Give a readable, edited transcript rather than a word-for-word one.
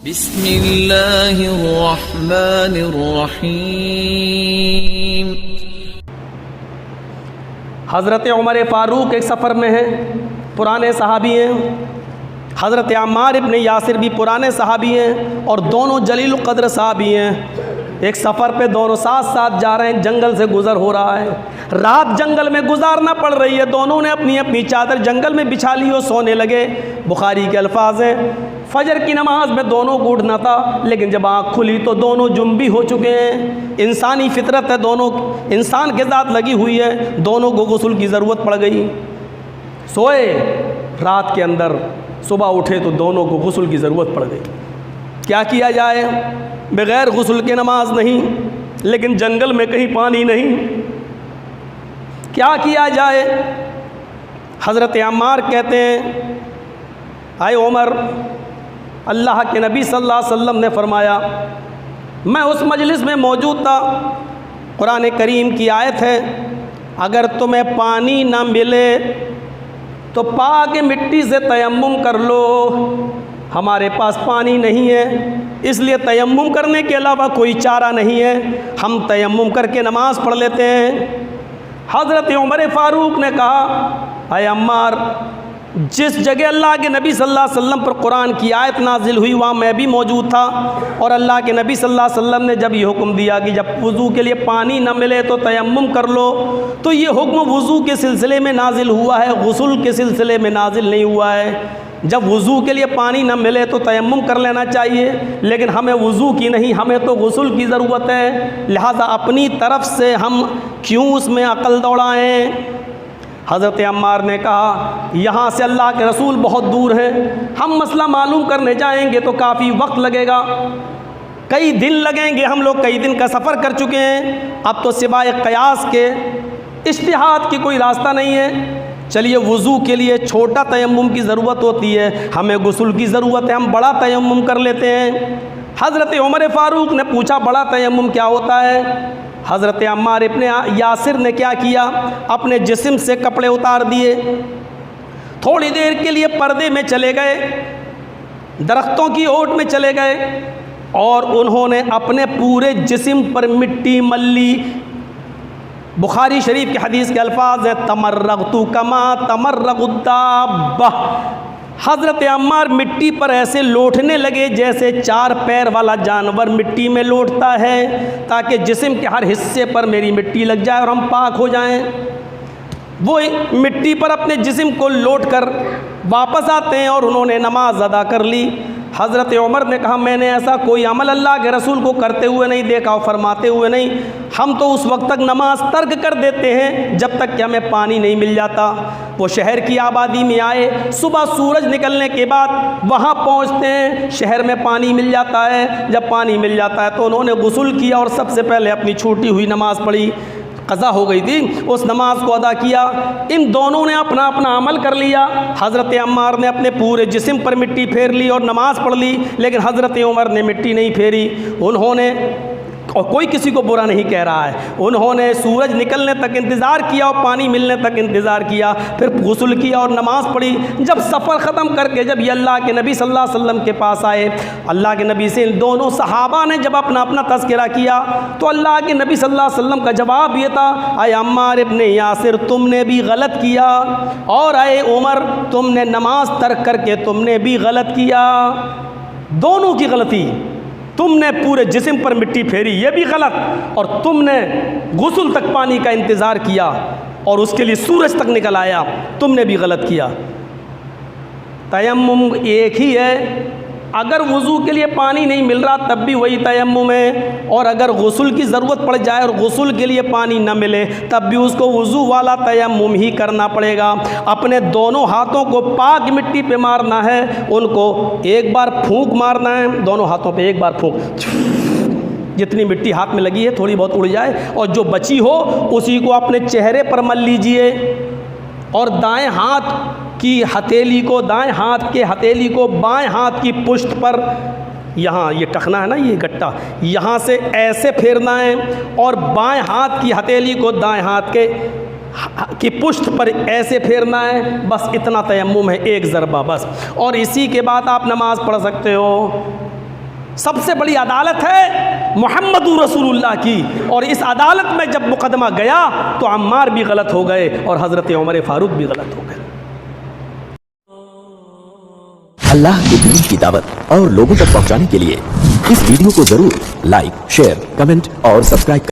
بسم اللہ الرحمن الرحیم۔ حضرت عمر فاروق ایک سفر میں ہیں، پرانے صحابی ہیں۔ حضرت عمار ابن یاسر بھی پرانے صحابی ہیں اور دونوں جلیل القدر صحابی ہیں۔ ایک سفر پہ دونوں ساتھ ساتھ جا رہے ہیں، جنگل سے گزر ہو رہا ہے، رات جنگل میں گزارنا پڑ رہی ہے۔ دونوں نے اپنی اپنی چادر جنگل میں بچھا لی اور سونے لگے۔ بخاری کے الفاظ ہیں، فجر کی نماز میں دونوں کو اٹھنا تھا، لیکن جب آنکھ کھلی تو دونوں جنبی ہو چکے ہیں۔ انسانی فطرت ہے، دونوں انسان کے ذات لگی ہوئی ہے، دونوں کو غسل کی ضرورت پڑ گئی۔ سوئے رات کے اندر، صبح اٹھے تو دونوں کو غسل کی ضرورت پڑ گئی۔ کیا کیا جائے؟ بغیر غسل کے نماز نہیں، لیکن جنگل میں کہیں پانی نہیں، کیا کیا جائے؟ حضرت عمار کہتے ہیں، اے عمر، اللہ کے نبی صلی اللہ علیہ وسلم نے فرمایا، میں اس مجلس میں موجود تھا، قرآن کریم کی آیت ہے، اگر تمہیں پانی نہ ملے تو پاک مٹی سے تیمم کر لو۔ ہمارے پاس پانی نہیں ہے، اس لیے تیمم کرنے کے علاوہ کوئی چارہ نہیں ہے، ہم تیمم کر کے نماز پڑھ لیتے ہیں۔ حضرت عمر فاروق نے کہا، اے عمار، جس جگہ اللہ کے نبی صلی اللہ علیہ وسلم پر قرآن کی آیت نازل ہوئی وہاں میں بھی موجود تھا، اور اللہ کے نبی صلی اللہ علیہ وسلم نے جب یہ حکم دیا کہ جب وضو کے لیے پانی نہ ملے تو تیمم کر لو، تو یہ حکم وضو کے سلسلے میں نازل ہوا ہے، غسل کے سلسلے میں نازل نہیں ہوا ہے۔ جب وضو کے لیے پانی نہ ملے تو تیمم کر لینا چاہیے، لیکن ہمیں وضو کی نہیں، ہمیں تو غسل کی ضرورت ہے، لہذا اپنی طرف سے ہم کیوں اس میں عقل دوڑائیں؟ حضرت عمار نے کہا، یہاں سے اللہ کے رسول بہت دور ہیں، ہم مسئلہ معلوم کرنے جائیں گے تو کافی وقت لگے گا، کئی دن لگیں گے، ہم لوگ کئی دن کا سفر کر چکے ہیں، اب تو سوائے قیاس کے اجتہاد کی کوئی راستہ نہیں ہے۔ چلیے، وضو کے لیے چھوٹا تیمم کی ضرورت ہوتی ہے، ہمیں غسل کی ضرورت ہے، ہم بڑا تیمم کر لیتے ہیں۔ حضرت عمر فاروق نے پوچھا، بڑا تیمم کیا ہوتا ہے؟ حضرت عمار ابن یاسر نے کیا کیا؟ اپنے جسم سے کپڑے اتار دیے، تھوڑی دیر کے لیے پردے میں چلے گئے، درختوں کی اوٹ میں چلے گئے، اور انہوں نے اپنے پورے جسم پر مٹی مل لی۔ بخاری شریف کی حدیث کے الفاظ ہیں، تمرغت کما تمرغ الدابہ۔ حضرت عمار مٹی پر ایسے لوٹنے لگے جیسے چار پیر والا جانور مٹی میں لوٹتا ہے، تاکہ جسم کے ہر حصے پر میری مٹی لگ جائے اور ہم پاک ہو جائیں۔ وہ مٹی پر اپنے جسم کو لوٹ کر واپس آتے ہیں اور انہوں نے نماز ادا کر لی۔ حضرت عمر نے کہا، میں نے ایسا کوئی عمل اللہ کے رسول کو کرتے ہوئے نہیں دیکھا اور فرماتے ہوئے نہیں، ہم تو اس وقت تک نماز ترک کر دیتے ہیں جب تک کہ ہمیں پانی نہیں مل جاتا۔ وہ شہر کی آبادی میں آئے، صبح سورج نکلنے کے بعد وہاں پہنچتے ہیں، شہر میں پانی مل جاتا ہے، جب پانی مل جاتا ہے تو انہوں نے غسل کیا اور سب سے پہلے اپنی چھوٹی ہوئی نماز پڑھی، قضا ہو گئی تھی، اس نماز کو ادا کیا۔ ان دونوں نے اپنا اپنا عمل کر لیا۔ حضرت عمار نے اپنے پورے جسم پر مٹی پھیر لی اور نماز پڑھ لی، لیکن حضرت عمر نے مٹی نہیں پھیری۔ انہوں نے، اور کوئی کسی کو برا نہیں کہہ رہا ہے، انہوں نے سورج نکلنے تک انتظار کیا اور پانی ملنے تک انتظار کیا، پھر غسل کیا اور نماز پڑھی۔ جب سفر ختم کر کے جب یہ اللہ کے نبی صلی اللہ علیہ وسلم کے پاس آئے، اللہ کے نبی سے ان دونوں صحابہ نے جب اپنا اپنا تذکرہ کیا تو اللہ کے نبی صلی اللہ علیہ وسلم کا جواب یہ تھا، اے عمار ابن یاسر، تم نے بھی غلط کیا، اور اے عمر، تم نے نماز ترک کر کے تم نے بھی غلط کیا، دونوں کی غلطی۔ تم نے پورے جسم پر مٹی پھیری، یہ بھی غلط، اور تم نے غسل تک پانی کا انتظار کیا اور اس کے لیے سورج تک نکل آیا، تم نے بھی غلط کیا۔ تیمم ایک ہی ہے، اگر وضو کے لیے پانی نہیں مل رہا تب بھی وہی تیمم ہے، اور اگر غسل کی ضرورت پڑ جائے اور غسل کے لیے پانی نہ ملے تب بھی اس کو وضو والا تیمم ہی کرنا پڑے گا۔ اپنے دونوں ہاتھوں کو پاک مٹی پہ مارنا ہے، ان کو ایک بار پھونک مارنا ہے، دونوں ہاتھوں پہ ایک بار پھونک، جتنی مٹی ہاتھ میں لگی ہے تھوڑی بہت اڑ جائے، اور جو بچی ہو اسی کو اپنے چہرے پر مل لیجئے، اور دائیں ہاتھ کی ہتھیلی کو، دائیں ہاتھ کے ہتھیلی کو بائیں ہاتھ کی پشت پر، یہاں یہ ٹخنا ہے نا، یہ گٹا، یہاں سے ایسے پھیرنا ہے، اور بائیں ہاتھ کی ہتھیلی کو دائیں ہاتھ کی پشت پر ایسے پھیرنا ہے، بس اتنا تیمم ہے، ایک ضربہ بس، اور اسی کے بعد آپ نماز پڑھ سکتے ہو۔ سب سے بڑی عدالت ہے محمد رسول اللہ کی، اور اس عدالت میں جب مقدمہ گیا تو عمار بھی غلط ہو گئے اور حضرت عمر فاروق بھی غلط ہو گئے۔ اللہ کے دین کی دعوت اور لوگوں تک پہنچانے کے لیے اس ویڈیو کو ضرور لائک، شیئر، کمنٹ اور سبسکرائب کریں۔